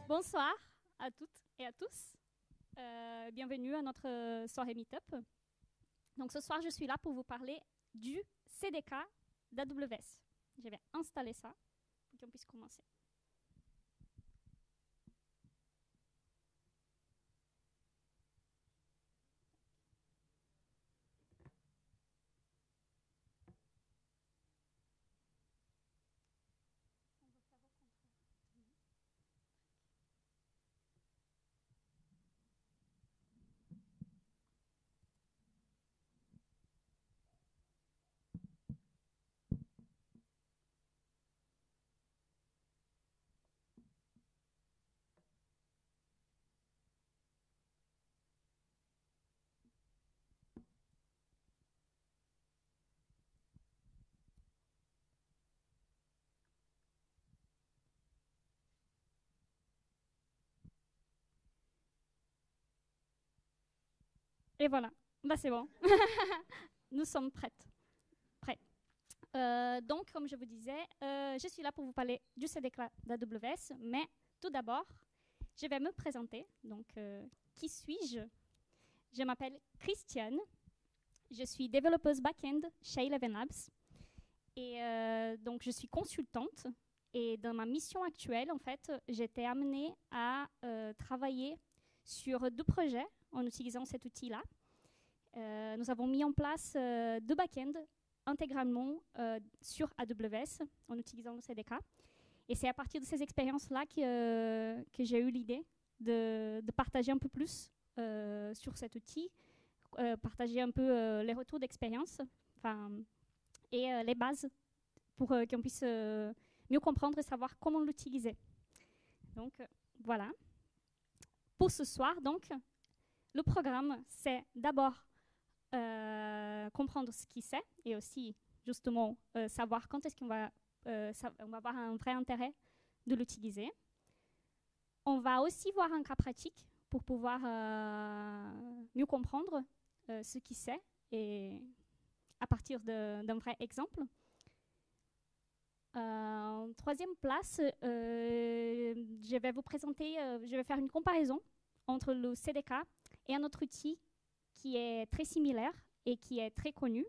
Bonsoir à toutes et à tous. Bienvenue à notre soirée Meetup. Donc ce soir, je suis là pour vous parler du CDK d'AWS. Je vais installer ça pour qu'on puisse commencer. Et voilà, bah, c'est bon. Nous sommes prêtes. Prêts. Donc, comme je vous disais, je suis là pour vous parler du CDK d'AWS, mais tout d'abord, je vais me présenter. Donc, qui suis-je? Je m'appelle Christiane. Je suis développeuse back-end chez Eleven Labs. Et donc, je suis consultante. Et dans ma mission actuelle, en fait, j'étais amenée à travailler sur 2 projets en utilisant cet outil-là. Nous avons mis en place 2 back-ends intégralement sur AWS en utilisant le CDK. Et c'est à partir de ces expériences-là que j'ai eu l'idée de partager un peu plus sur cet outil, partager un peu les retours d'expérience et les bases pour qu'on puisse mieux comprendre et savoir comment l'utiliser. Donc, voilà. Pour ce soir, donc, le programme, c'est d'abord comprendre ce qu'il c'est et aussi, justement, savoir quand est-ce qu'on va, on va avoir un vrai intérêt de l'utiliser. On va aussi voir un cas pratique pour pouvoir mieux comprendre ce qu'il c'est et à partir d'un vrai exemple. En troisième place, je vais vous présenter, je vais faire une comparaison entre le CDK et un autre outil qui est très similaire et qui est très connu,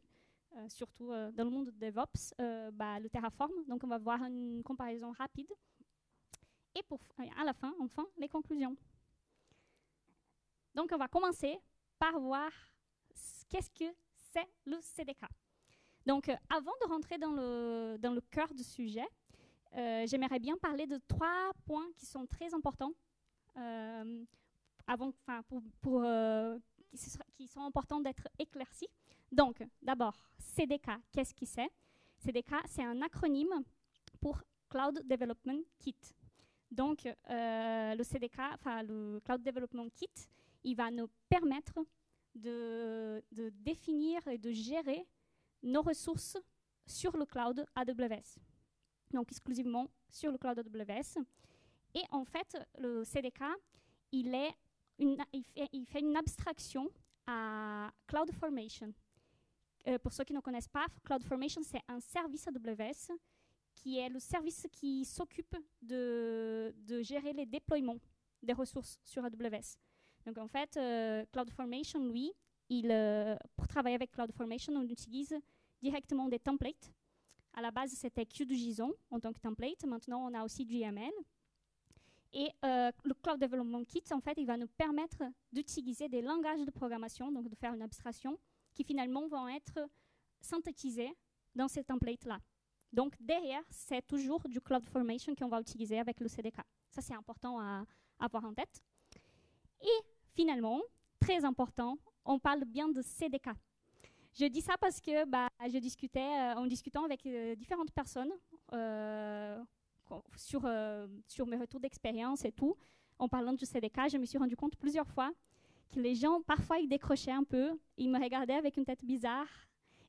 surtout dans le monde de DevOps, le Terraform. Donc, on va voir une comparaison rapide. Et à la fin, enfin, les conclusions. Donc, on va commencer par voir qu'est-ce que c'est le CDK. Donc, avant de rentrer dans le cœur du sujet, j'aimerais bien parler de 3 points qui sont très importants qui sont importants d'être éclaircis. Donc, d'abord, CDK, qu'est-ce que c'est? CDK, c'est un acronyme pour Cloud Development Kit. Donc, le CDK, le Cloud Development Kit, il va nous permettre de définir et de gérer nos ressources sur le cloud AWS. Donc, exclusivement sur le cloud AWS. Et en fait, le CDK, il fait une abstraction à CloudFormation. Pour ceux qui ne connaissent pas, CloudFormation, c'est un service AWS qui est le service qui s'occupe de gérer les déploiements des ressources sur AWS. Donc en fait, CloudFormation, lui, pour travailler avec CloudFormation, on utilise directement des templates. À la base, c'était Q2JSON en tant que template. Maintenant, on a aussi du YAML. Et le Cloud Development Kit, en fait, il va nous permettre d'utiliser des langages de programmation, donc de faire une abstraction, qui finalement vont être synthétisés dans ces templates-là. Donc, derrière, c'est toujours du CloudFormation qu'on va utiliser avec le CDK. Ça, c'est important à avoir en tête. Et finalement, très important, on parle bien de CDK. Je dis ça parce que je discutais, en discutant avec différentes personnes sur mes retours d'expérience et tout, en parlant du CDK, je me suis rendu compte plusieurs fois que les gens, parfois, ils décrochaient un peu, ils me regardaient avec une tête bizarre,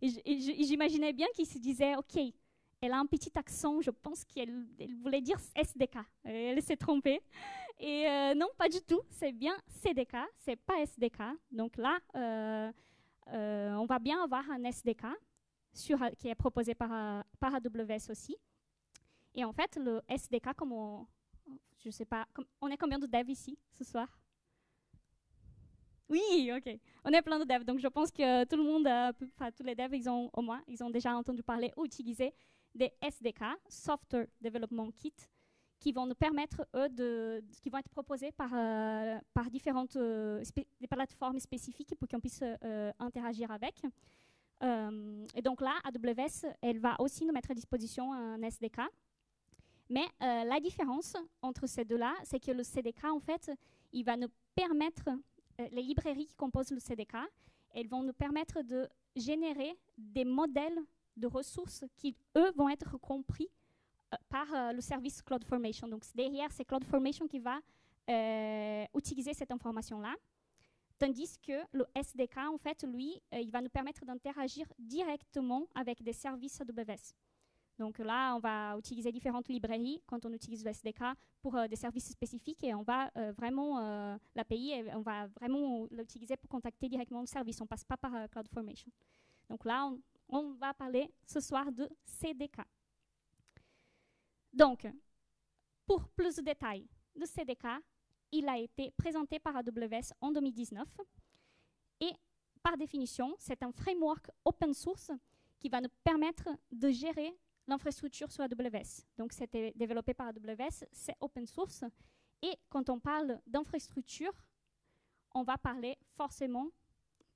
et j'imaginais bien qu'ils se disaient, OK, elle a un petit accent, je pense qu'elle voulait dire SDK. Elle s'est trompée. Et non, pas du tout, c'est bien CDK, c'est pas SDK. Donc là, on va bien avoir un SDK qui est proposé par AWS aussi. Et en fait, le SDK, Je ne sais pas, on est combien de devs ici ce soir? Oui, ok. On est plein de devs, donc je pense que tout le monde, tous les devs, ils ont déjà entendu parler ou utilisé des SDK, Software Development Kit, qui vont nous permettre, qui vont être proposés par différentes des plateformes spécifiques pour qu'on puisse interagir avec. Et donc là, AWS, elle va aussi nous mettre à disposition un SDK. Mais la différence entre ces deux-là, c'est que le CDK, en fait, il va nous permettre, les librairies qui composent le CDK, elles vont nous permettre de générer des modèles de ressources qui, eux, vont être compris par le service CloudFormation. Donc derrière, c'est CloudFormation qui va utiliser cette information-là, tandis que le SDK, en fait, lui, il va nous permettre d'interagir directement avec des services AWS. Donc là, on va utiliser différentes librairies quand on utilise le SDK pour des services spécifiques et on va vraiment, l'API, on va vraiment l'utiliser pour contacter directement le service. On ne passe pas par CloudFormation. Donc là, on va parler ce soir de CDK. Donc, pour plus de détails, le CDK, il a été présenté par AWS en 2019 et par définition, c'est un framework open source qui va nous permettre de gérer l'infrastructure sur AWS. Donc, c'était développé par AWS, c'est open source. Et quand on parle d'infrastructure, on va parler forcément,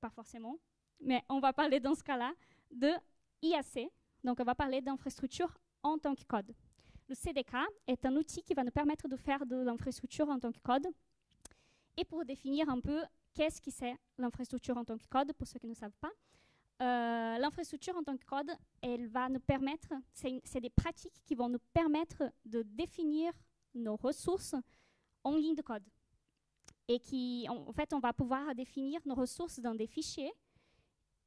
pas forcément, mais on va parler dans ce cas-là de IAC. Donc, on va parler d'infrastructure en tant que code. Le CDK est un outil qui va nous permettre de faire de l'infrastructure en tant que code. Et pour définir un peu qu'est-ce que c'est l'infrastructure en tant que code, pour ceux qui ne savent pas, l'infrastructure en tant que code, elle va nous permettre, c'est des pratiques qui vont nous permettre de définir nos ressources en ligne de code. Et qui, en fait, on va pouvoir définir nos ressources dans des fichiers.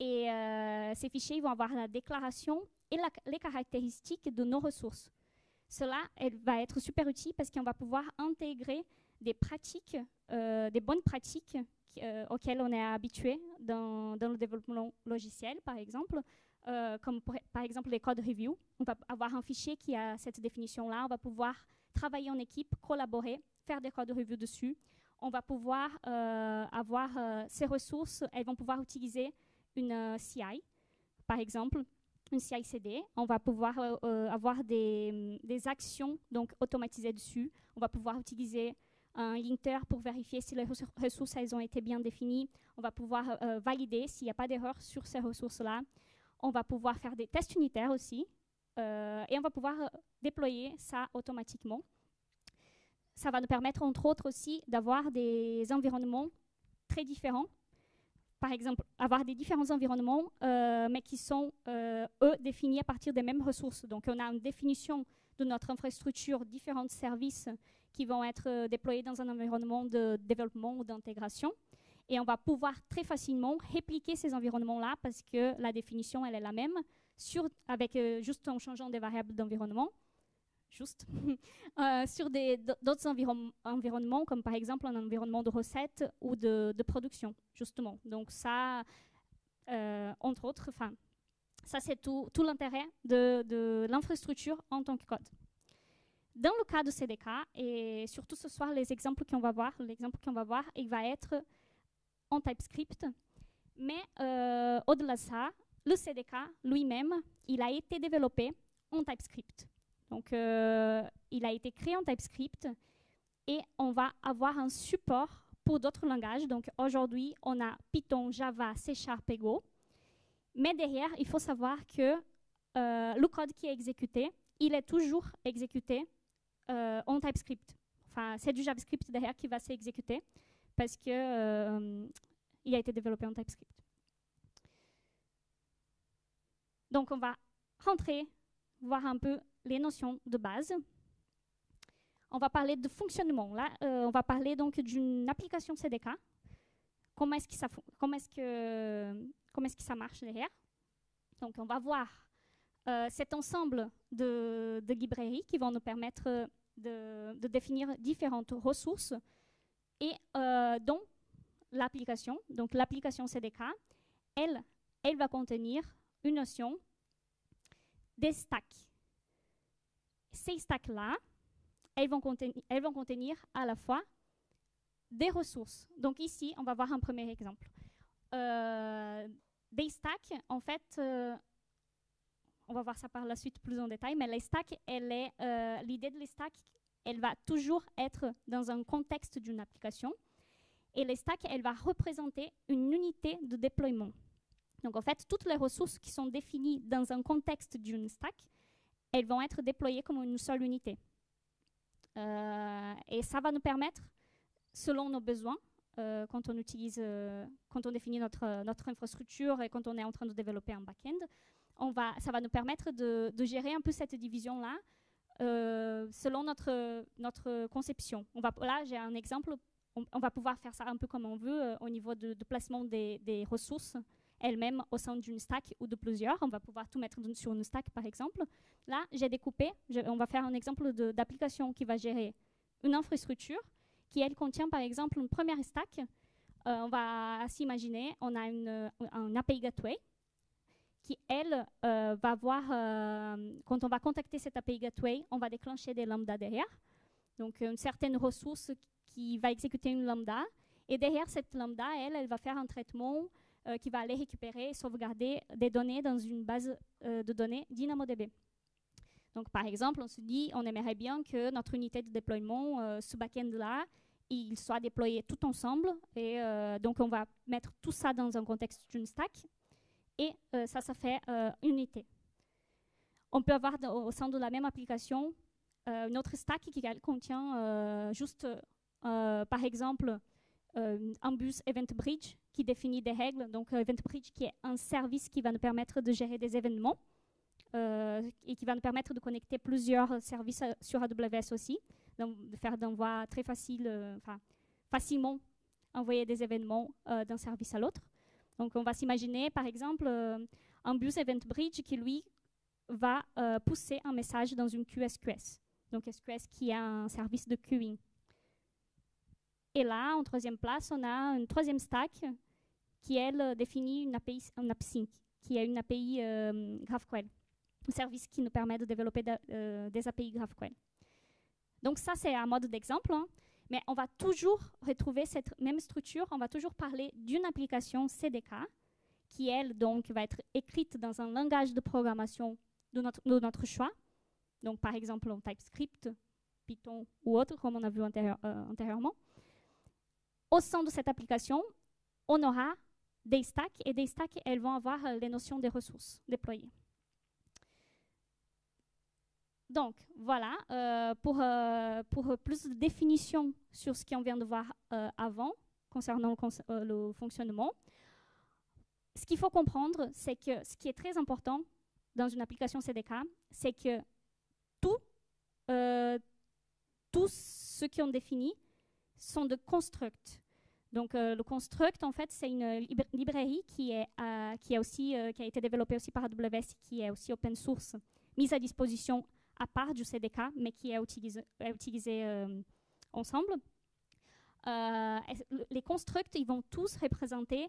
Et ces fichiers ils vont avoir la déclaration et les caractéristiques de nos ressources. Cela va être super utile parce qu'on va pouvoir intégrer des pratiques, des bonnes pratiques auxquelles on est habitué dans le développement logiciel, par exemple, comme par exemple les code review. On va avoir un fichier qui a cette définition-là. On va pouvoir travailler en équipe, collaborer, faire des code review dessus. On va pouvoir avoir ces ressources. Elles vont pouvoir utiliser une CI, par exemple, une CI/CD. On va pouvoir avoir des actions donc automatisées dessus. On va pouvoir utiliser un linter pour vérifier si les ressources elles ont été bien définies. On va pouvoir valider s'il n'y a pas d'erreur sur ces ressources-là. On va pouvoir faire des tests unitaires aussi. Et on va pouvoir déployer ça automatiquement. Ça va nous permettre, entre autres, aussi d'avoir des environnements très différents. Par exemple, avoir des différents environnements, mais qui sont, eux, définis à partir des mêmes ressources. Donc, on a une définition de notre infrastructure, différents services qui vont être déployés dans un environnement de développement ou d'intégration. Et on va pouvoir très facilement répliquer ces environnements-là parce que la définition, elle est la même, juste en changeant des variables d'environnement. Sur d'autres environnements, comme par exemple un environnement de recettes ou de production, justement. Donc ça, entre autres, ça c'est tout l'intérêt de l'infrastructure en tant que code. Dans le cas de CDK, et surtout ce soir, l'exemple qu'on va voir, il va être en TypeScript. Mais au-delà de ça, le CDK lui-même, il a été développé en TypeScript. Donc, il a été créé en TypeScript et on va avoir un support pour d'autres langages. Donc, aujourd'hui, on a Python, Java, C# et Go. Mais derrière, il faut savoir que le code qui est exécuté, il est toujours exécuté en TypeScript. Enfin, c'est du JavaScript derrière qui va s'exécuter parce qu'il a été développé en TypeScript. Donc, on va rentrer, voir un peu les notions de base. On va parler de fonctionnement. Là, on va parler donc d'une application CDK. Comment est-ce que ça marche derrière? Donc, on va voir cet ensemble de librairies qui vont nous permettre de définir différentes ressources et dont l'application. Donc, l'application CDK, elle va contenir une notion des stacks. Ces stacks-là, elles vont contenir à la fois des ressources. Donc ici, on va voir un premier exemple. Des stacks, en fait, on va voir ça par la suite plus en détail, mais les stacks, l'idée de les stacks, elle va toujours être dans un contexte d'une application. Et les stacks, elle va représenter une unité de déploiement. Donc en fait, toutes les ressources qui sont définies dans un contexte d'une stack, elles vont être déployées comme une seule unité. Et ça va nous permettre, selon nos besoins, quand on définit notre infrastructure et quand on est en train de développer un back-end, ça va nous permettre de gérer un peu cette division-là selon notre conception. Là, j'ai un exemple. On va pouvoir faire ça un peu comme on veut au niveau de placement des ressources elles-mêmes au sein d'une stack ou de plusieurs. On va pouvoir tout mettre sur une stack, par exemple. Là, j'ai découpé. On va faire un exemple d'application qui va gérer une infrastructure qui, elle, contient, par exemple, une première stack. On va s'imaginer, on a un API Gateway qui, elle, va voir, quand on va contacter cette API Gateway, on va déclencher des lambdas derrière. Donc, une certaine ressource qui va exécuter une lambda. Et derrière cette lambda, elle va faire un traitement qui va aller récupérer et sauvegarder des données dans une base de données DynamoDB. Donc, par exemple, on se dit, on aimerait bien que notre unité de déploiement, ce back-end-là, il soit déployé tout ensemble. Et donc, on va mettre tout ça dans un contexte d'une stack. Et ça fait une unité. On peut avoir au sein de la même application une autre stack qui contient juste, par exemple, un bus Event Bridge qui définit des règles. Donc, Event Bridge qui est un service qui va nous permettre de gérer des événements et qui va nous permettre de connecter plusieurs services sur AWS aussi, donc de faire d'envoi très facile, facilement envoyer des événements d'un service à l'autre. Donc, on va s'imaginer, par exemple, un bus Event Bridge qui, lui, va pousser un message dans une queue SQS. Donc, SQS qui est un service de queuing. Et là, en troisième place, on a une troisième stack qui, elle, définit une AppSync, qui est une API GraphQL, un service qui nous permet de développer des API GraphQL. Donc ça, c'est un mode d'exemple, hein, mais on va toujours retrouver cette même structure, on va toujours parler d'une application CDK qui, elle, donc, va être écrite dans un langage de programmation de notre choix. Donc, par exemple, en TypeScript, Python ou autre, comme on a vu antérieurement. Au sein de cette application, on aura des stacks, et des stacks, elles vont avoir les notions des ressources déployées. Donc, voilà, pour plus de définition sur ce qu'on vient de voir avant, concernant le fonctionnement, ce qu'il faut comprendre, c'est que ce qui est très important dans une application CDK, c'est que tous ceux qui ont défini sont de construct. Donc, le construct, en fait, c'est une librairie qui a été développée aussi par AWS, qui est aussi open source, mise à disposition à part du CDK, mais qui est utilisée ensemble. Les constructs, ils vont tous représenter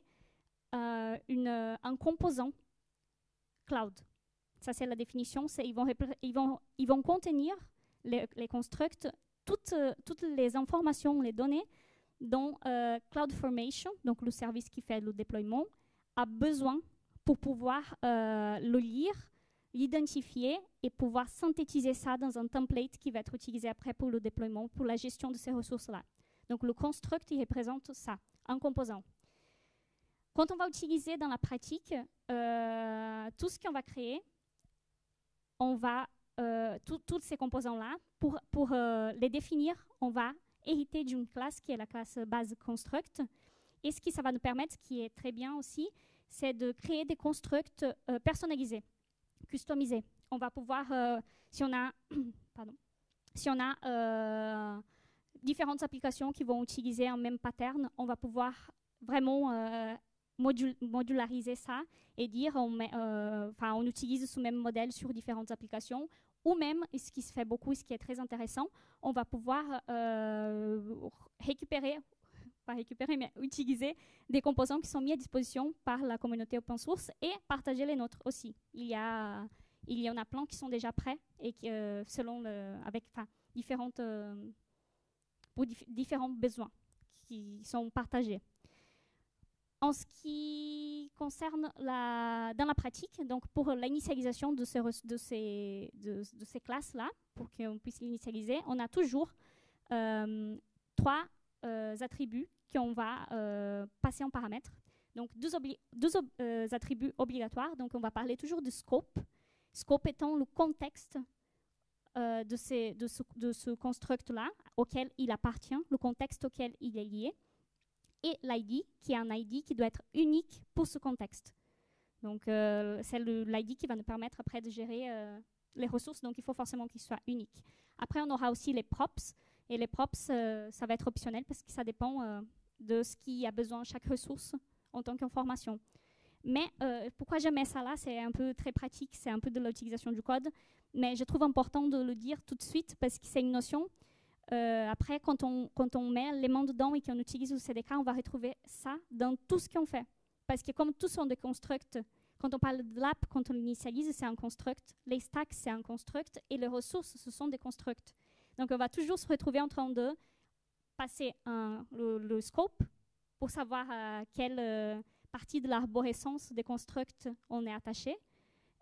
un composant cloud. Ça, c'est la définition. Ils vont contenir les constructs toutes les informations, les données dont CloudFormation, donc le service qui fait le déploiement, a besoin pour pouvoir le lire, l'identifier et pouvoir synthétiser ça dans un template qui va être utilisé après pour le déploiement, pour la gestion de ces ressources-là. Donc le construct, il représente ça, un composant. Quand on va utiliser dans la pratique, tout ce qu'on va créer, on va tous ces composants-là, pour les définir, on va hériter d'une classe qui est la classe base construct. Et ce qui ça va nous permettre, ce qui est très bien aussi, c'est de créer des constructs personnalisés, customisés. On va pouvoir, si on a, différentes applications qui vont utiliser un même pattern, on va pouvoir vraiment modulariser ça et dire on utilise ce même modèle sur différentes applications. Ou même, et ce qui se fait beaucoup, ce qui est très intéressant, on va pouvoir utiliser des composants qui sont mis à disposition par la communauté open source et partager les nôtres aussi. Il y en a plein qui sont déjà prêts et qui, différents besoins qui sont partagés. En ce qui concerne dans la pratique, donc pour l'initialisation de ces classes-là, pour qu'on puisse l'initialiser, on a toujours 3 attributs qu'on va passer en paramètres. Donc, deux attributs obligatoires. Donc, on va parler toujours du scope. Scope étant le contexte de ce construct-là, auquel il appartient, le contexte auquel il est lié. Et l'ID, qui est un ID qui doit être unique pour ce contexte. Donc, c'est l'ID qui va nous permettre après de gérer les ressources, donc il faut forcément qu'il soit unique. Après, on aura aussi les props, et les props, ça va être optionnel parce que ça dépend de ce qui a besoin chaque ressource en tant qu'information. Mais pourquoi je mets ça là, c'est un peu très pratique, c'est un peu de l'utilisation du code, mais je trouve important de le dire tout de suite parce que c'est une notion. Après, quand on met l'élément dedans et qu'on utilise le CDK, on va retrouver ça dans tout ce qu'on fait. Parce que comme tous sont des constructs, quand on parle de l'app, quand on l'initialise, c'est un construct. Les stacks, c'est un construct. Et les ressources, ce sont des constructs. Donc, on va toujours se retrouver en train de passer le scope pour savoir à quelle partie de l'arborescence des constructs on est attaché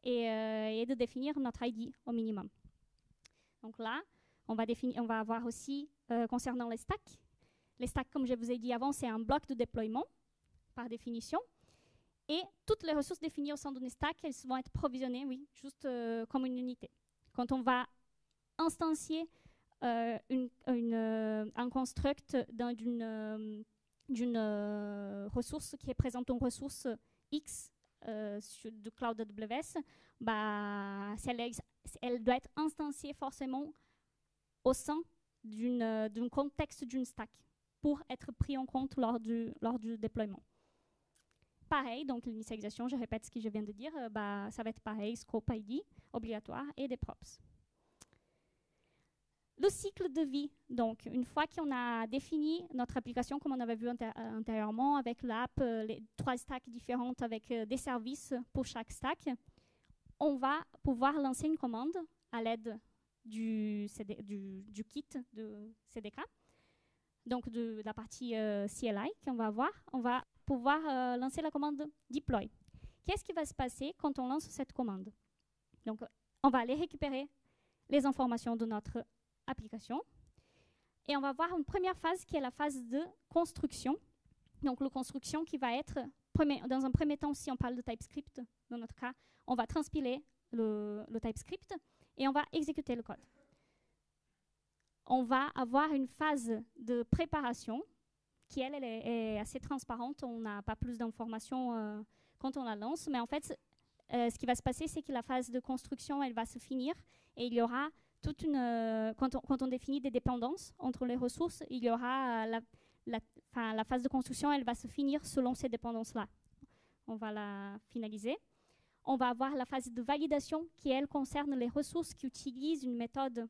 et de définir notre ID au minimum. Donc là, on va avoir aussi, concernant les stacks. Les stacks, comme je vous ai dit avant, c'est un bloc de déploiement, par définition. Et toutes les ressources définies au sein d'une stack, elles vont être provisionnées, oui, juste comme une unité. Quand on va instancier un construct d'une ressource qui représente une ressource X de Cloud AWS, bah, elle doit être instanciée forcément au sein d'un contexte d'une stack pour être pris en compte lors du déploiement. Pareil, donc l'initialisation, je répète ce que je viens de dire, ça va être pareil, scope ID obligatoire et des props. Le cycle de vie, donc une fois qu'on a défini notre application comme on avait vu antérieurement avec l'app, les 3 stacks différentes avec des services pour chaque stack, on va pouvoir lancer une commande à l'aide du kit de CDK, donc de la partie CLI qu'on va avoir. On va pouvoir lancer la commande deploy. Qu'est-ce qui va se passer quand on lance cette commande? Donc, on va aller récupérer les informations de notre application et on va voir une première phase qui est la phase de construction. Donc, la construction qui va être, dans un premier temps, si on parle de TypeScript, dans notre cas, on va transpiler le TypeScript et on va exécuter le code. On va avoir une phase de préparation qui, elle est assez transparente. On n'a pas plus d'informations quand on la lance. Mais en fait, ce qui va se passer, c'est que la phase de construction, elle va se finir. Et il y aura toute une... quand on définit des dépendances entre les ressources, il y aura la phase de construction, elle va se finir selon ces dépendances-là. On va la finaliser. On va avoir la phase de validation qui, elle, concerne les ressources qui utilisent une méthode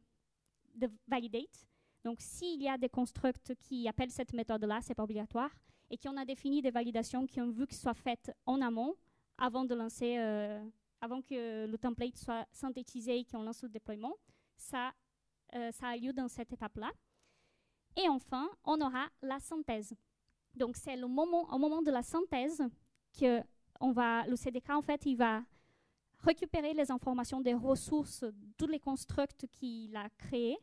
de validate. Donc, s'il y a des constructs qui appellent cette méthode-là, ce n'est pas obligatoire, et qu'on a défini des validations qui ont vu que soient faites en amont, avant de lancer, avant que le template soit synthétisé et qu'on lance le déploiement, ça a lieu dans cette étape-là. Et enfin, on aura la synthèse. Donc, c'est au moment de la synthèse que le CDK, en fait, il va récupérer les informations des ressources, tous les constructs qu'il a créés,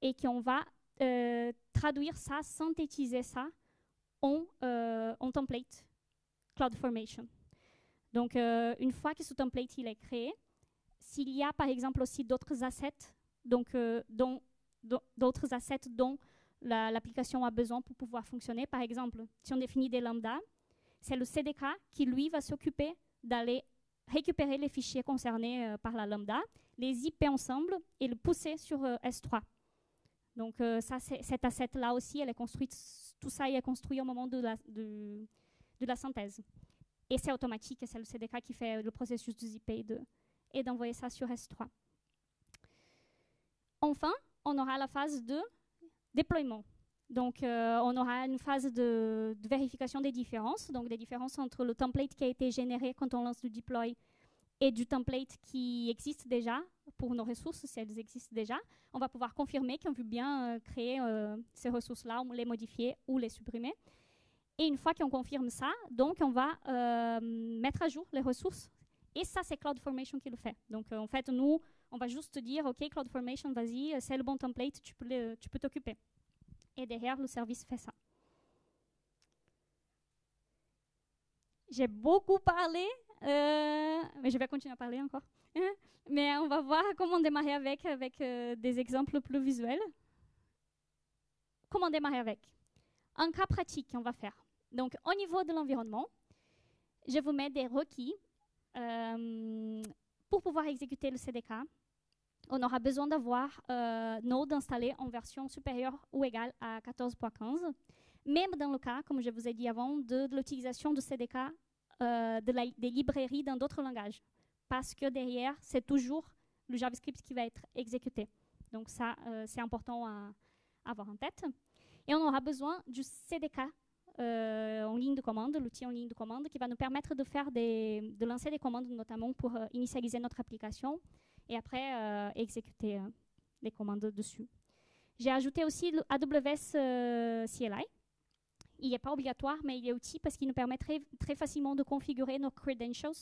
et qu'on va traduire ça, synthétiser ça en template CloudFormation. Donc, une fois que ce template il est créé, s'il y a par exemple aussi d'autres assets, donc d'autres assets dont l'application a besoin pour pouvoir fonctionner, par exemple, si on définit des lambdas, c'est le CDK qui, lui, va s'occuper d'aller récupérer les fichiers concernés par la lambda, les zipper ensemble et le pousser sur S3. Donc, cet asset-là aussi, elle est construite, tout ça est construit au moment de la synthèse. Et c'est automatique, c'est le CDK qui fait le processus de zipper et d'envoyer ça sur S3. Enfin, on aura la phase de déploiement. Donc, on aura une phase de vérification des différences, donc des différences entre le template qui a été généré quand on lance le deploy et du template qui existe déjà pour nos ressources, si elles existent déjà. On va pouvoir confirmer qu'on veut bien créer ces ressources-là, ou les modifier ou les supprimer. Et une fois qu'on confirme ça, donc on va mettre à jour les ressources. Et ça, c'est CloudFormation qui le fait. Donc, en fait, nous, on va juste dire, OK, CloudFormation, vas-y, c'est le bon template, tu peux t'occuper. Et derrière, le service fait ça. J'ai beaucoup parlé, mais je vais continuer à parler encore. Mais on va voir comment démarrer avec des exemples plus visuels. Comment démarrer avec? Un cas pratique qu'on va faire. Donc, au niveau de l'environnement, je vous mets des requis. Pour pouvoir exécuter le CDK, on aura besoin d'avoir Node installé en version supérieure ou égale à 14.15, même dans le cas, comme je vous ai dit avant, de l'utilisation de CDK des librairies dans d'autres langages, parce que derrière, c'est toujours le JavaScript qui va être exécuté. Donc ça, c'est important à avoir en tête. Et on aura besoin du CDK en ligne de commande, l'outil en ligne de commande, qui va nous permettre de lancer des commandes, notamment pour initialiser notre application et après exécuter les commandes dessus. J'ai ajouté aussi le AWS CLI. Il n'est pas obligatoire, mais il est utile parce qu'il nous permet très facilement de configurer nos credentials,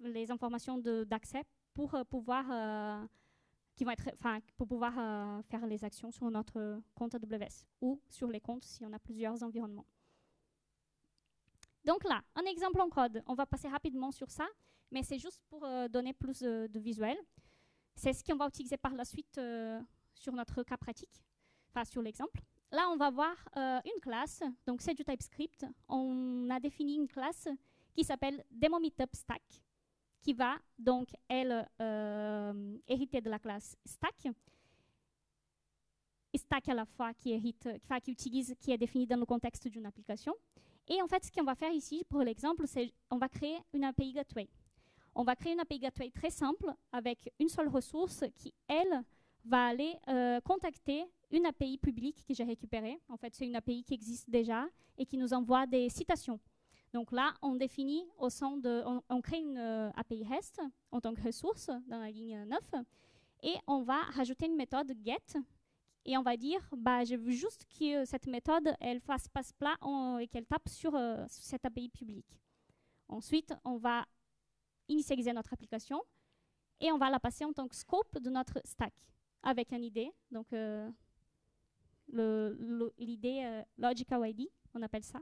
les informations d'accès, pour pouvoir faire les actions sur notre compte AWS ou sur les comptes si on a plusieurs environnements. Donc là, un exemple en code. On va passer rapidement sur ça, mais c'est juste pour donner plus de visuel. C'est ce qu'on va utiliser par la suite sur notre cas pratique, enfin sur l'exemple. Là, on va voir une classe, donc c'est du TypeScript. On a défini une classe qui s'appelle DemoMeetupStack, qui va donc, elle, hériter de la classe Stack. Et Stack à la fois qui est défini dans le contexte d'une application. Et en fait, ce qu'on va faire ici, pour l'exemple, c'est on va créer une API Gateway. On va créer une API Gateway très simple avec une seule ressource qui, elle, va aller contacter une API publique que j'ai récupérée. En fait, c'est une API qui existe déjà et qui nous envoie des citations. Donc là, on définit on crée une API REST en tant que ressource dans la ligne 9 et on va rajouter une méthode get et on va dire, je veux juste que cette méthode, elle fasse passe-plat et qu'elle tape sur cette API publique. Ensuite, on va initialiser notre application et on va la passer en tant que scope de notre stack avec un ID, donc l'ID Logical ID, on appelle ça,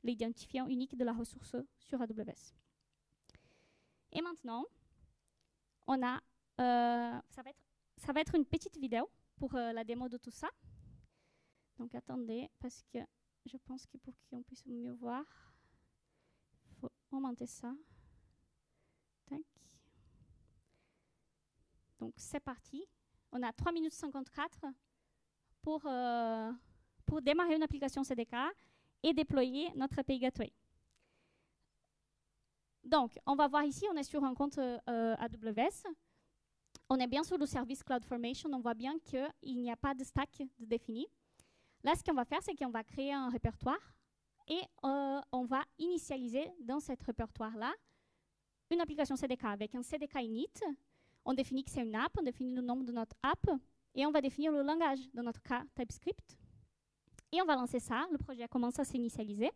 l'identifiant unique de la ressource sur AWS. Et maintenant, on a, ça va être une petite vidéo pour la démo de tout ça. Donc attendez, parce que je pense que pour qu'on puisse mieux voir, il faut augmenter ça. Tac. Donc c'est parti. On a 3 minutes 54 pour démarrer une application CDK et déployer notre API Gateway. Donc, on va voir ici, on est sur un compte AWS. On est bien sur le service CloudFormation. On voit bien qu'il n'y a pas de stack de défini. Là, ce qu'on va faire, c'est qu'on va créer un répertoire et on va initialiser dans ce répertoire-là une application CDK avec un CDK init. On définit que c'est une app, on définit le nom de notre app et on va définir le langage de notre cas TypeScript. Et on va lancer ça, le projet commence à s'initialiser.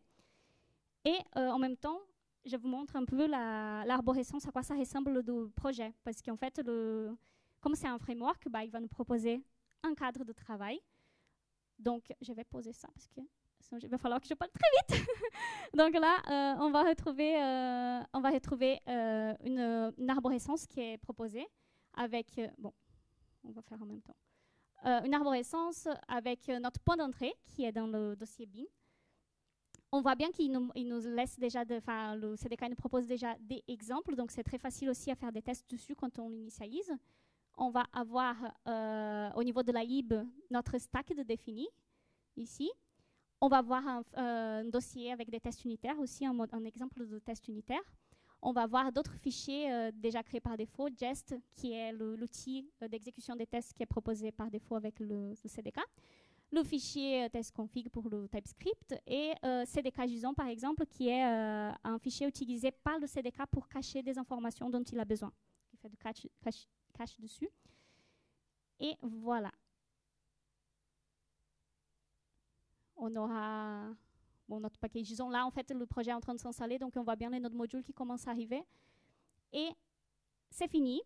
Et en même temps, je vous montre un peu l'arborescence, à quoi ça ressemble le projet. Parce qu'en fait, comme c'est un framework, il va nous proposer un cadre de travail. Donc, je vais poser ça parce que sinon, il va falloir que je parle très vite. Donc là, on va retrouver une arborescence qui est proposée avec... on va faire en même temps. Une arborescence avec notre point d'entrée qui est dans le dossier bin. On voit bien qu'il nous laisse déjà, le CDK nous propose déjà des exemples, donc c'est très facile aussi à faire des tests dessus quand on l'initialise. On va avoir au niveau de la lib notre stack de défini ici. On va avoir un dossier avec des tests unitaires aussi, un exemple de test unitaire. On va voir d'autres fichiers déjà créés par défaut, Jest, qui est l'outil d'exécution des tests qui est proposé par défaut avec le CDK. Le fichier test-config pour le TypeScript et CDK-JSON, par exemple, qui est un fichier utilisé par le CDK pour cacher des informations dont il a besoin. Il fait du cache dessus. Et voilà. On aura notre package. Disons là, en fait, le projet est en train de s'installer, donc on voit bien les nodes modules qui commencent à arriver. Et c'est fini.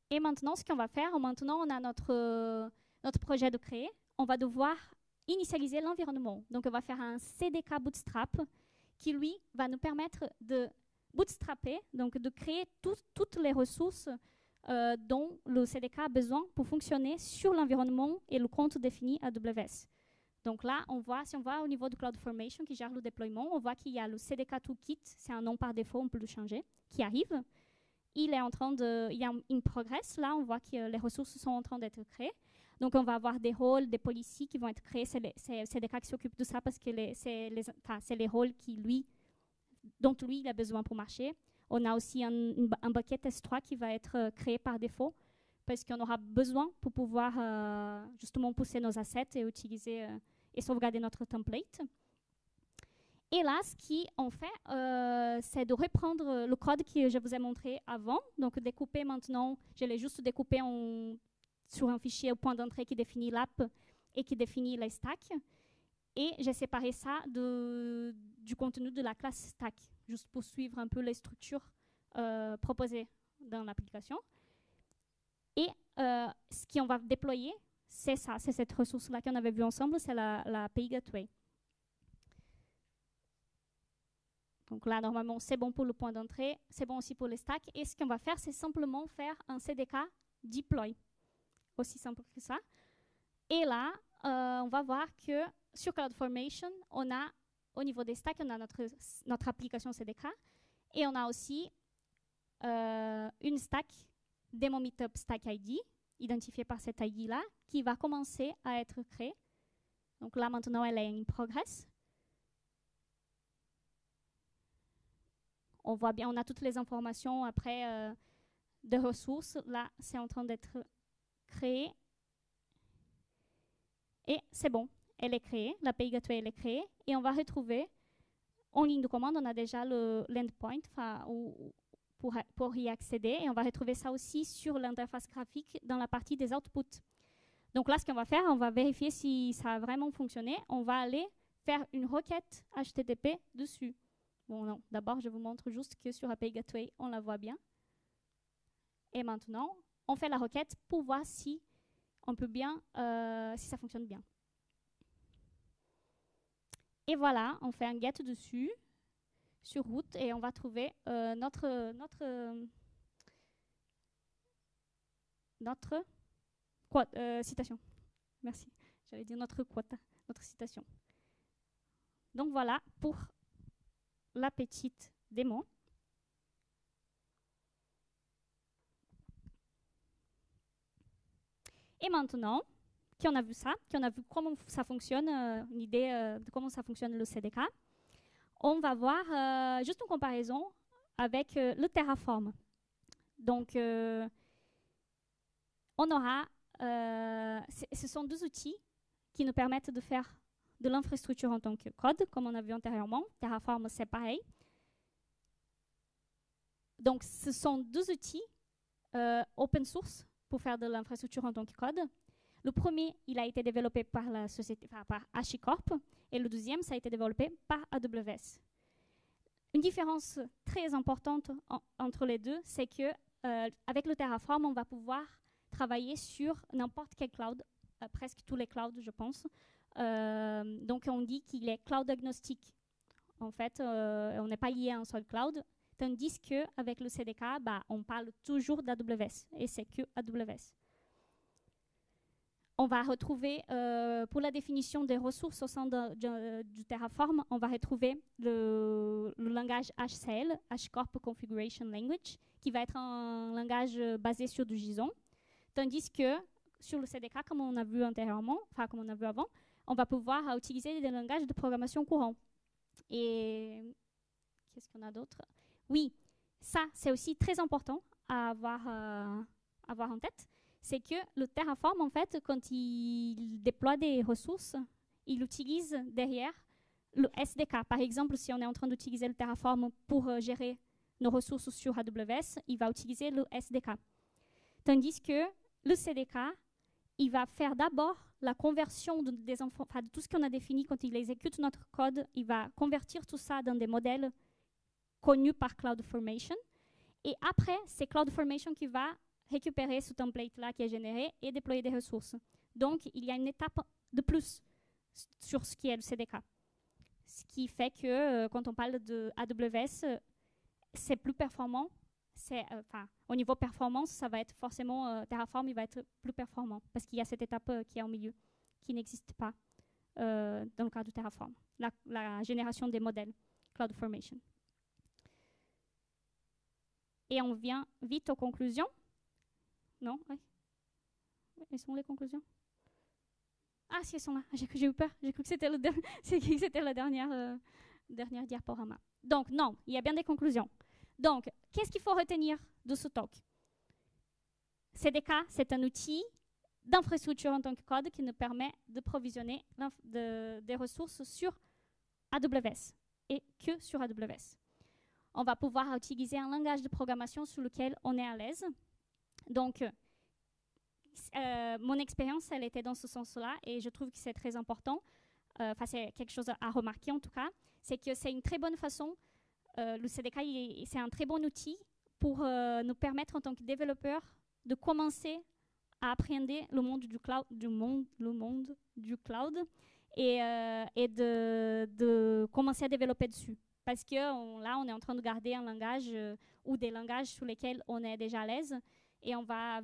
Et maintenant, ce qu'on va faire, maintenant on a notre projet de créer, on va devoir initialiser l'environnement. Donc on va faire un CDK Bootstrap qui, lui, va nous permettre de bootstrapper, donc de créer toutes les ressources dont le CDK a besoin pour fonctionner sur l'environnement et le compte défini AWS. Donc là, si on voit au niveau du CloudFormation qui gère le déploiement, on voit qu'il y a le CDK Toolkit, c'est un nom par défaut, on peut le changer, qui arrive. Il y a une progress, là, on voit que les ressources sont en train d'être créées. Donc, on va avoir des rôles, des policies qui vont être créés. C'est des cas qui s'occupent de ça parce que c'est les rôles dont lui, il a besoin pour marcher. On a aussi un bucket S3 qui va être créé par défaut parce qu'on aura besoin pour pouvoir justement pousser nos assets et utiliser et sauvegarder notre template. Et là, ce qu'on fait, c'est de reprendre le code que je vous ai montré avant. Donc, découper maintenant, je l'ai juste découpé sur un fichier au point d'entrée qui définit l'app et qui définit les stacks. Et j'ai séparé ça du contenu de la classe stack, juste pour suivre un peu les structures proposées dans l'application. Et ce qu'on va déployer, c'est ça, c'est cette ressource-là qu'on avait vue ensemble, c'est la API Gateway. Donc là, normalement, c'est bon pour le point d'entrée, c'est bon aussi pour les stacks. Et ce qu'on va faire, c'est simplement faire un CDK deploy. Aussi simple que ça. Et là, on va voir que sur CloudFormation, on a, au niveau des stacks, on a notre application CDK. Et on a aussi une stack, Demo Meetup Stack ID, identifiée par cet ID-là, qui va commencer à être créée. Donc là, maintenant, elle est in progress. On voit bien, on a toutes les informations après de ressources. Là, c'est en train d'être créé. Et c'est bon, elle est créée. L'API Gateway, elle est créée. Et on va retrouver, en ligne de commande, on a déjà l'endpoint pour y accéder. Et on va retrouver ça aussi sur l'interface graphique dans la partie des outputs. Donc là, ce qu'on va faire, on va vérifier si ça a vraiment fonctionné. On va aller faire une requête HTTP dessus. Bon, non, d'abord, je vous montre juste que sur API Gateway, on la voit bien. Et maintenant, on fait la requête pour voir si on peut bien, si ça fonctionne bien. Et voilà, on fait un get dessus, sur route, et on va trouver notre citation. Merci. J'allais dire notre quota, notre citation. Donc voilà pour la petite démo. Et maintenant, qu'on a vu ça, qu'on a vu comment ça fonctionne, une idée de comment ça fonctionne le CDK, on va voir juste une comparaison avec le Terraform. Donc, on aura, ce sont deux outils qui nous permettent de faire de l'infrastructure en tant que code, comme on a vu antérieurement. Terraform, c'est pareil. Donc, ce sont deux outils open source pour faire de l'infrastructure en tant que code. Le premier, il a été développé par la société, par HashiCorp, et le deuxième, ça a été développé par AWS. Une différence très importante entre les deux, c'est que avec le Terraform, on va pouvoir travailler sur n'importe quel cloud, presque tous les clouds, je pense. Donc, on dit qu'il est cloud agnostique. En fait, on n'est pas lié à un seul cloud, tandis qu'avec le CDK, on parle toujours d'AWS, et c'est que AWS. On va retrouver, pour la définition des ressources au sein du Terraform, on va retrouver le langage HCL, HashiCorp Configuration Language, qui va être un langage basé sur du JSON, tandis que sur le CDK, comme on a vu antérieurement, comme on a vu avant, on va pouvoir utiliser des langages de programmation courants. Et qu'est-ce qu'on a d'autre? Oui, ça, c'est aussi très important à avoir en tête. C'est que le Terraform, en fait, quand il déploie des ressources, il utilise derrière le SDK. Par exemple, si on est en train d'utiliser le Terraform pour gérer nos ressources sur AWS, il va utiliser le SDK. Tandis que le CDK, il va faire d'abord la conversion de tout ce qu'on a défini quand il exécute notre code. Il va convertir tout ça dans des modèles connus par CloudFormation. Et après, c'est CloudFormation qui va récupérer ce template-là qui est généré et déployer des ressources. Donc, il y a une étape de plus sur ce qui est le CDK. Ce qui fait que quand on parle de AWS, c'est plus performant. Au niveau performance, ça va être forcément Terraform, il va être plus performant parce qu'il y a cette étape qui est au milieu, qui n'existe pas dans le cas de Terraform, la génération des modèles CloudFormation. Et on vient vite aux conclusions. Non? Oui. Elles sont les conclusions? Ah, si, elles sont là. J'ai eu peur. J'ai cru que c'était la dernière diaporama. Donc, non, il y a bien des conclusions. Donc, qu'est-ce qu'il faut retenir de ce talk? CDK, c'est un outil d'infrastructure en tant que code qui nous permet de provisionner des ressources sur AWS et que sur AWS. On va pouvoir utiliser un langage de programmation sur lequel on est à l'aise. Donc, mon expérience, elle était dans ce sens-là et je trouve que c'est très important. C'est quelque chose à remarquer en tout cas. C'est que c'est une très bonne façon. Le CDK, c'est un très bon outil pour nous permettre en tant que développeurs de commencer à appréhender le monde du cloud, et de commencer à développer dessus. Parce que là, on est en train de garder un langage ou des langages sur lesquels on est déjà à l'aise et on va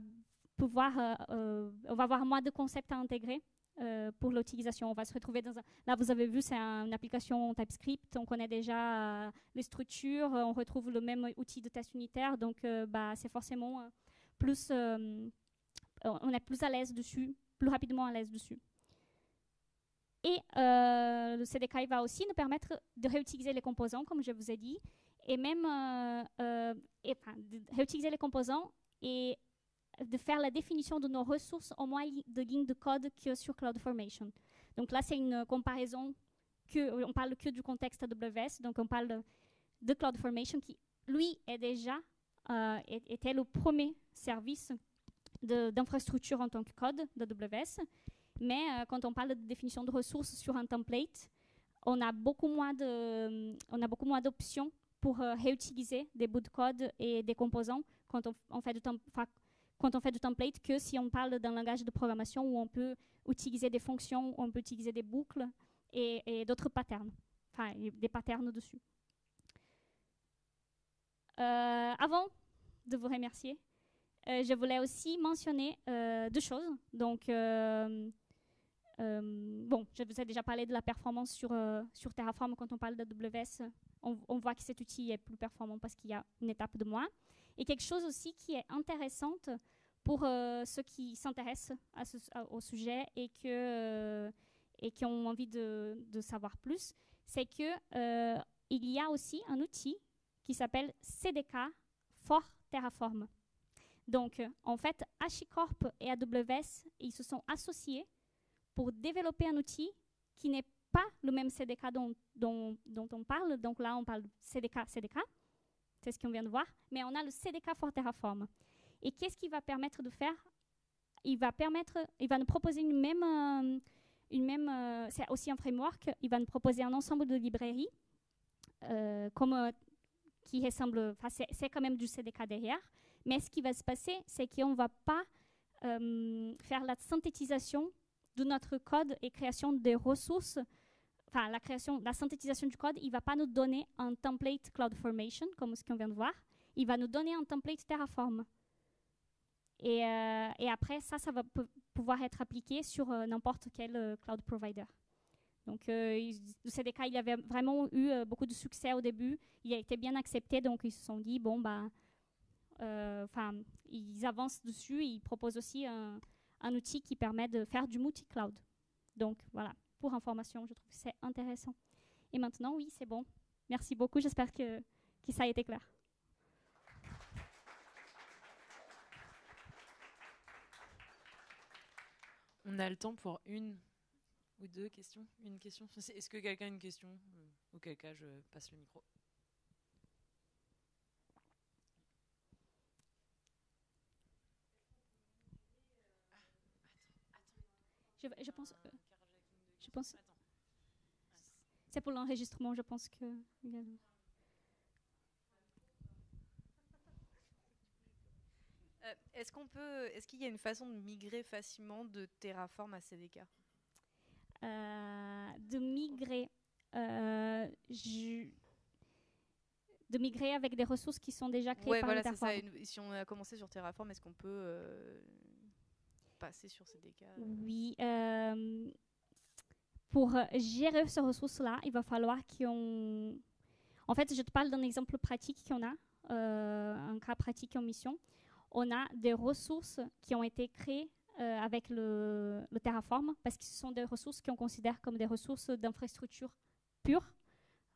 avoir moins de concepts à intégrer pour l'utilisation. On va se retrouver dans là, vous avez vu, c'est une application TypeScript. On connaît déjà les structures. On retrouve le même outil de test unitaire. Donc, c'est forcément plus... on est plus à l'aise dessus, plus rapidement à l'aise dessus. Et le CDK va aussi nous permettre de réutiliser les composants, comme je vous ai dit, et même de réutiliser les composants et de faire la définition de nos ressources en moins de lignes de code que sur CloudFormation. Donc là, c'est une comparaison on parle que du contexte AWS, donc on parle de CloudFormation qui, lui, était le premier service d'infrastructure en tant que code d'AWS. Mais quand on parle de définition de ressources sur un template, on a beaucoup moins d'options pour réutiliser des bouts de code et des composants quand on fait du template que si on parle d'un langage de programmation où on peut utiliser des fonctions, où on peut utiliser des boucles et d'autres patterns, des patterns dessus. Avant de vous remercier, je voulais aussi mentionner 2 choses. Donc, je vous ai déjà parlé de la performance sur Terraform. Quand on parle d'AWS, on voit que cet outil est plus performant parce qu'il y a une étape de moins. Et quelque chose aussi qui est intéressante pour ceux qui s'intéressent au sujet et qui ont envie de savoir plus, c'est qu'il y a aussi un outil qui s'appelle CDK for Terraform. Donc, en fait, HashiCorp et AWS, ils se sont associés pour développer un outil qui n'est pas le même CDK dont on parle. Donc là, on parle de CDK, c'est ce qu'on vient de voir, mais on a le CDK for Terraform. Et qu'est-ce qu'il va permettre de faire? Il va nous proposer c'est aussi un framework, il va nous proposer un ensemble de librairies qui ressemble, c'est quand même du CDK derrière, mais ce qui va se passer, c'est qu'on ne va pas faire la synthétisation de notre code et création des ressources. La synthétisation du code, il ne va pas nous donner un template CloudFormation, comme ce qu'on vient de voir. Il va nous donner un template Terraform. Et après, ça va pouvoir être appliqué sur n'importe quel cloud provider. Donc, le CDK, il avait vraiment eu beaucoup de succès au début. Il a été bien accepté, donc ils se sont dit, ils avancent dessus et ils proposent aussi un outil qui permet de faire du multi-cloud. Donc, voilà, pour information, je trouve que c'est intéressant. Et maintenant, oui, c'est bon. Merci beaucoup, j'espère que ça a été clair. On a le temps pour 1 ou 2 questions. Une question. Est-ce que quelqu'un a une question? Auquel cas, je passe le micro. Je pense c'est pour l'enregistrement, je pense que... Est-ce qu'il y a une façon de migrer facilement de Terraform à CDK? De migrer avec des ressources qui sont déjà créées par le Terraform. Si on a commencé sur Terraform, est-ce qu'on peut passer sur CDK? Oui. Pour gérer ces ressources-là, il va falloir qu'on... En fait, je te parle d'un exemple pratique qu'on a, un cas pratique en mission. On a des ressources qui ont été créées avec le Terraform parce que ce sont des ressources qu'on considère comme des ressources d'infrastructure pure.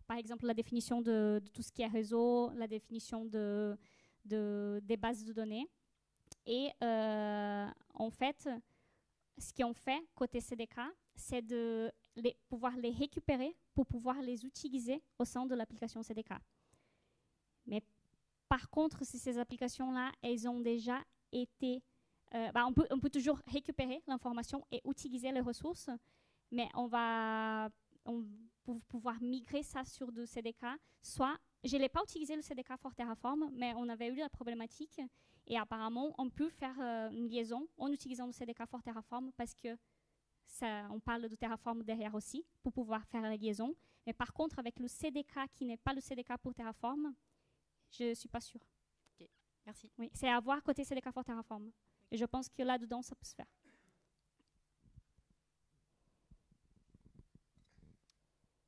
Par exemple, la définition de tout ce qui est réseau, la définition des bases de données. Et en fait, ce qu'on fait côté CDK, c'est de pouvoir les récupérer pour pouvoir les utiliser au sein de l'application CDK. Mais par contre, si ces applications-là, elles ont déjà été... on peut toujours récupérer l'information et utiliser les ressources, mais on va pouvoir migrer ça sur du CDK. Soit, je n'ai pas utilisé le CDK for Terraform, mais on avait eu la problématique et apparemment, on peut faire une liaison en utilisant le CDK for Terraform parce que on parle de Terraform derrière aussi pour pouvoir faire la liaison. Mais par contre, avec le CDK qui n'est pas le CDK pour Terraform, je ne suis pas sûre. Ok, merci. Oui, c'est à voir côté CDK for Terraform. Et je pense que là-dedans, ça peut se faire.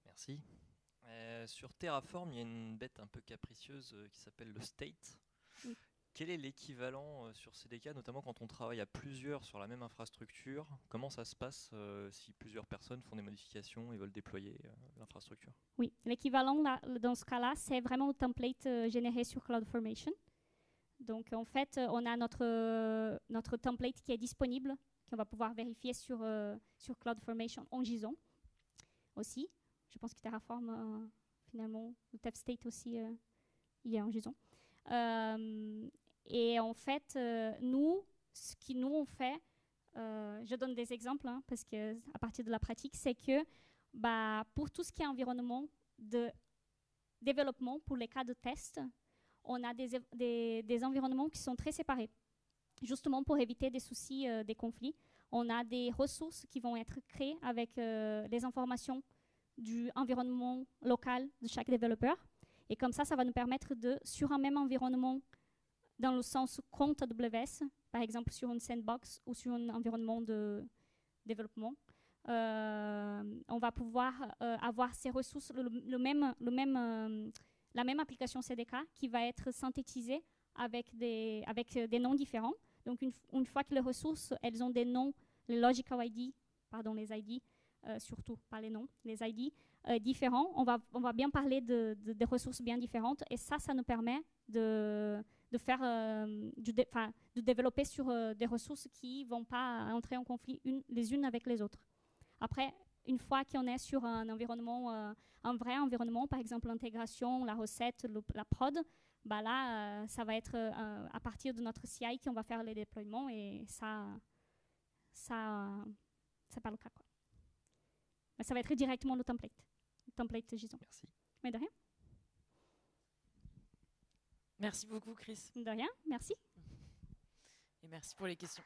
Merci. Sur Terraform, il y a une bête un peu capricieuse qui s'appelle le state. Oui. Quel est l'équivalent sur CDK, notamment quand on travaille à plusieurs sur la même infrastructure? Comment ça se passe si plusieurs personnes font des modifications et veulent déployer l'infrastructure? Oui, l'équivalent dans ce cas-là, c'est vraiment le template généré sur CloudFormation. Donc en fait, on a notre template qui est disponible, qu'on va pouvoir vérifier sur CloudFormation en JSON aussi. Je pense que Terraform, finalement, le test state aussi, il est en JSON. Et en fait, ce que nous on fait, je donne des exemples parce que à partir de la pratique, c'est que pour tout ce qui est environnement de développement, pour les cas de test, on a des environnements qui sont très séparés, justement pour éviter des soucis, des conflits. On a des ressources qui vont être créées avec les informations du environnement local de chaque développeur. Et comme ça va nous permettre sur un même environnement, dans le sens compte AWS, par exemple sur une sandbox ou sur un environnement de développement, on va pouvoir avoir ces ressources, la même application CDK qui va être synthétisée avec des noms différents. Donc une fois que les ressources, elles ont des noms, les logical ID, pardon, les ID, surtout pas les noms, les ID différents, on va bien parler de ressources bien différentes et ça nous permet de faire de développer sur des ressources qui ne vont pas entrer en conflit les unes avec les autres. Après, une fois qu'on est sur un environnement, un vrai environnement, par exemple l'intégration, la recette, la prod, là, ça va être à partir de notre CI qu'on va faire les déploiements et ça c'est pas le cas, quoi. Mais ça va être directement le template JSON. Merci. Mais de rien. Merci beaucoup, Chris. De rien, merci. Et merci pour les questions.